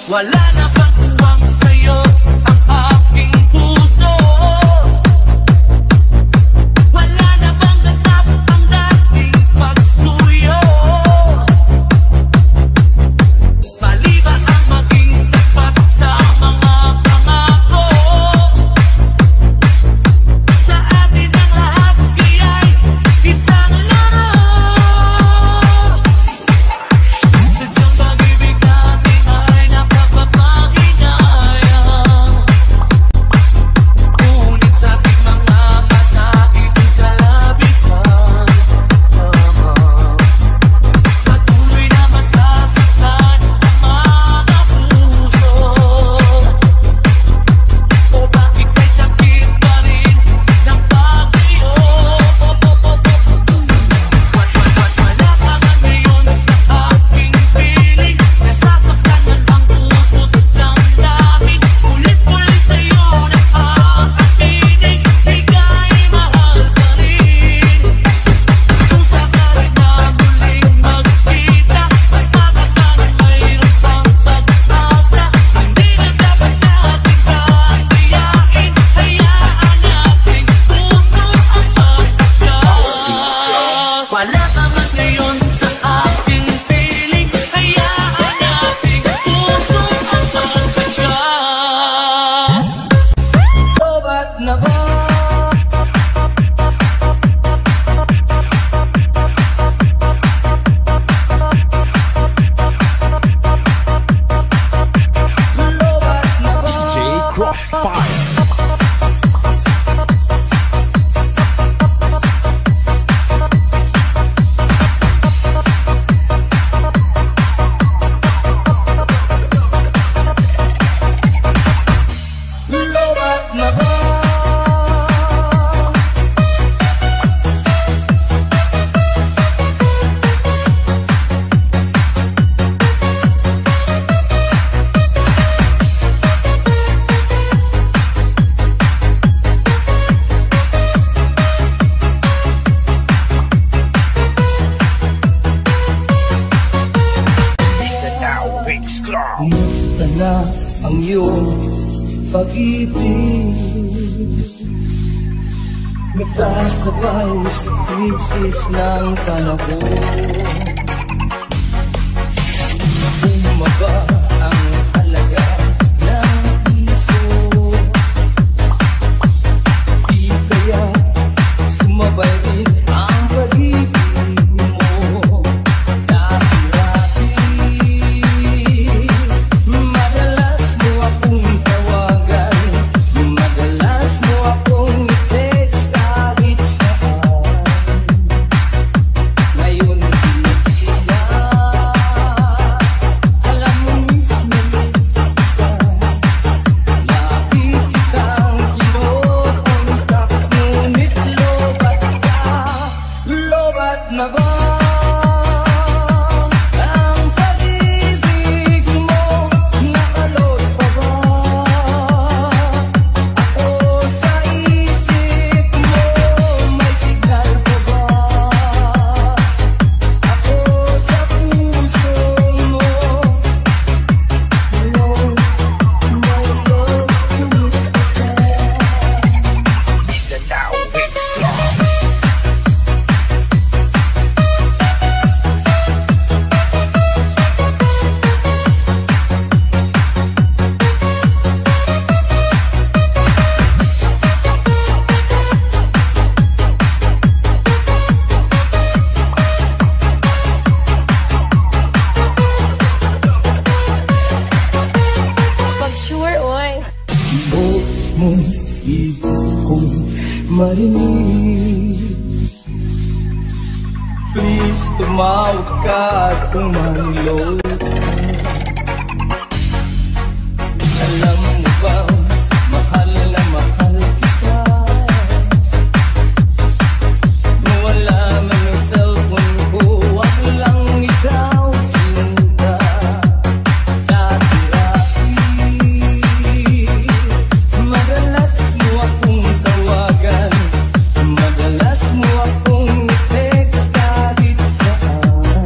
Wala na bang uwang sa'yo ang aking puso? Wala na bang natap ang dating pagsuyo? Mali ba ang maging tapat sa mga pangako? Sa atin ang lahat kaya'y isang laro. Sadyang pag-ibig natin ay napakapahinayang, ngunit sa ating mga mata ito'y kalabisan lamang. Patuloy na masasaktan ang mga puso. O bakit may sakit pa rin ng pag-iyo? Wala ka nga ngayon sa aking piling, nasasaktan man ang puso't damdamin. Ulit-ulit sa'yo na aaminin, ika'y mahal pa rin. Kung sakali na muling magkita, at makakaroon mayroon pang pag-asa, hindi na dapat natin kaandiyain. Hayaan nating puso ang magpasya. Wala ka man ngayon sa aking piling, hayaan nating puso ang magpasya. Lobat na ba? Lobat na ba? DJ Crossfire. Lobat na ba? Kumusta na ang iyong pag-ibig? Nagkasabay sa krisis ng panahon. Bumaba ang halaga ng piso. Di kaya sumabay rin ang pag-ibig mo. Dati-dati madalas mo akong tawagan, madalas mo akong i-text kahit saan. Ngayon di na, alam mo miss na miss kita. Lagi kitang kinokontak, ngunit lobat ka. Lobat na ba ang pag-ibig mo? Nakalot pa ba ako sa isip mo? May signal pa ba ako sa puso mo? Hello, my love, kumusta ka? Pag-sure, oy. Boses mo, ibig kong marinig. Please, tumawag ka at umanglo. Alam mo ba, mahal na mahal kita. Nawala man ang cellphone ko, wag lang ikaw sinta. Dati-dati madalas mo akong tawagan, madalas mo akong i-text kahit saan.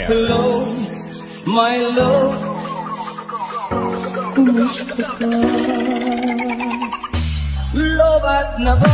Hello, my love, kumusta ka? Lobat na ba?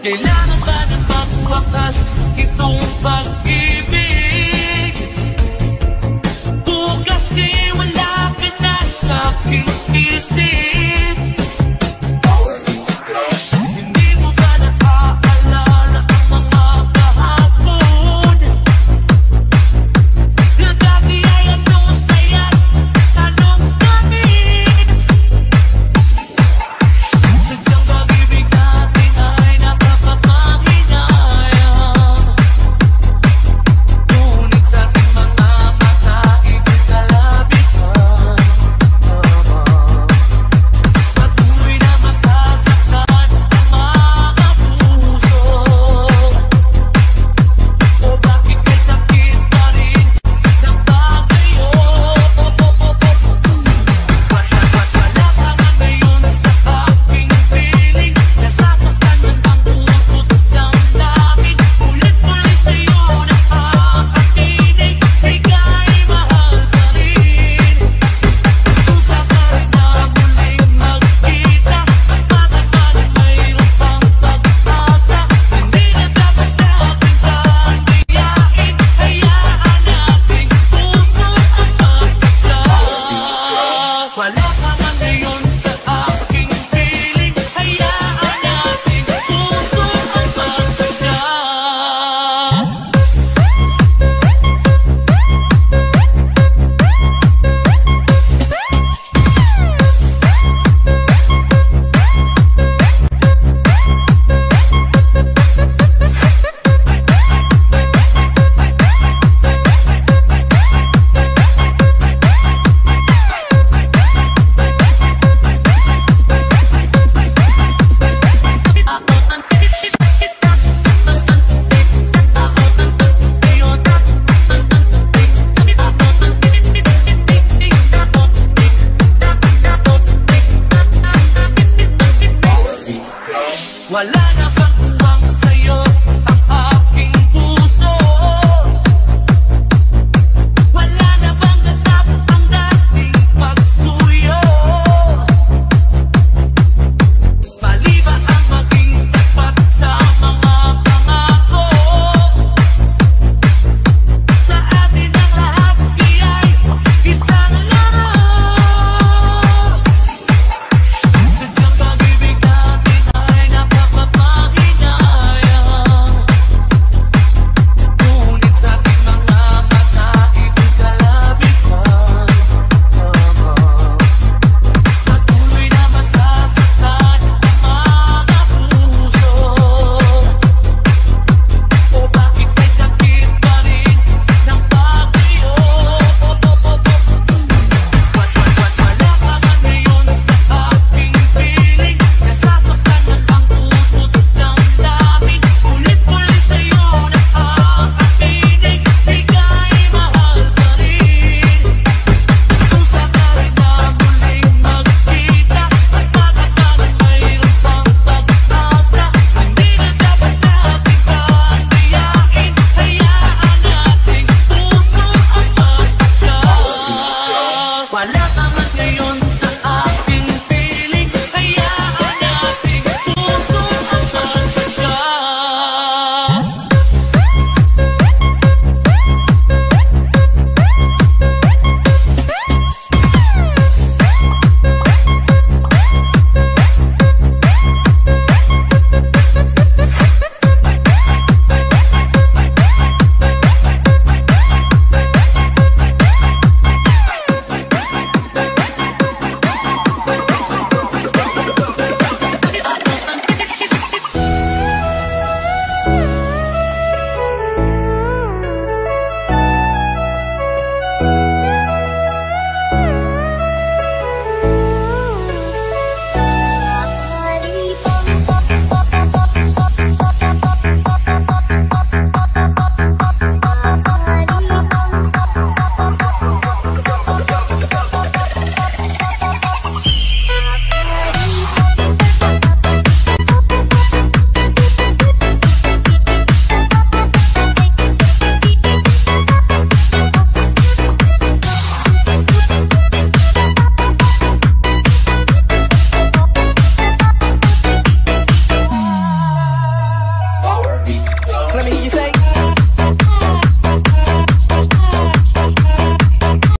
Kailangan ba ng magwakas itong pag-ibig? Bukas nga'y wala ka na sa aking isip. Hindi mo ba naaalala ang mga kahapon? Na dati ay anong saya, anong gamit? Sadyang pag-ibig natin ay napapamahinayang, ngunit sa ating mga mata ito'y kalabisan. Patuloy na masasaktan ang mga puso. O bakit kay sakit pa rin ng bagay yun? Wala ka man ngayon sa aking piling, nasasaktan man ang puso't damdamin. Ulit-ulit sa'yo nakakakinig, ika'y mahal ka rin. Kusa ka rin na muling magkita, matagal mayroon pang pag-asa. Hindi na dapat natin tangiyain, hayaan nating puso ang mag-isa. Wala ka man ngayon sa aking piling, hayaan nating puso ang mag-isa. Wala na bang